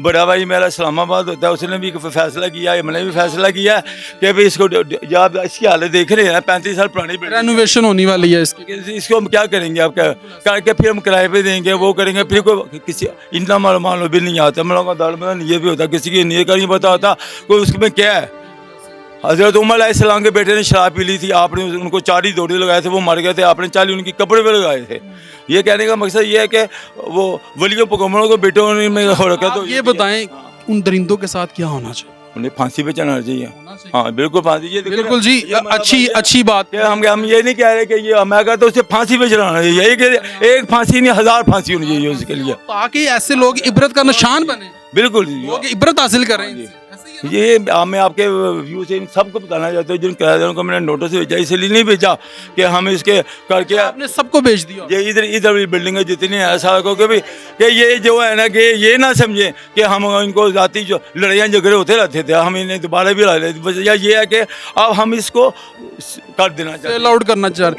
बड़ा भाई मेरा इस्लामाबाद होता है, उसने भी फैसला किया, मैंने भी फैसला किया कि भाई इसको जब आप इसकी हालत देख रहे हैं 35 साल पुरानी बिल्डिंग, रेनोवेशन होने वाली है इसकी। इसको हम क्या करेंगे, आप क्या करके फिर हम किराए पे देंगे, वो करेंगे, फिर कोई किसी इतना मान लो भी नहीं आता, हम लोगों का दाल में ये भी होता, किसी की नीयत का नहीं पता होता कोई उसमें क्या है। हज़रत उमर अलैहिस्सलाम के बेटे ने शराब पी ली थी, आपने उनको 4 ही दौड़े लगाए थे, वो मर गए थे, आपने 40 उनकी कपड़े पे लगाए थे। ये कहने का मकसद ये है कि वो वलियों पैगम्बरों को बेटों में हो रखा है। तो आप ये बताएं उन दरिंदों के साथ क्या होना चाहिए? उन्हें फांसी पे चढ़ना चाहिए। हाँ बिल्कुल फांसी, ये देखिए ना, बिल्कुल जी, ये हमारा अच्छी बात। कि हम ये नहीं कह रहे कि ये मैं कहता हूँ उसे फांसी पे चढ़ाना चाहिए, एक फांसी नहीं 1000 फांसी होनी चाहिए उसके लिए, ताकि ऐसे लोग इबरत का निशान बने, बिल्कुल लोग इबरत हासिल करें इनसे। ये मैं आपके व्यू से इन सबको बताना चाहता हूँ, जिन किराएदारों को मैंने नोटिस भेजा, इसलिए नहीं भेजा कि हम इसके करके आपने सबको भेज दिया। ये इधर भी बिल्डिंग है जितनी है सारा को कि ये जो है ना कि ये ना समझे कि हम इनको जाती जो लड़ाइयाँ झगड़े होते रहते थे हम इन्हें दोबारा भी ला लेते, बस ये है कि अब हम इसको कर देना चाहिए, सेल आउट करना चाह रहे हैं।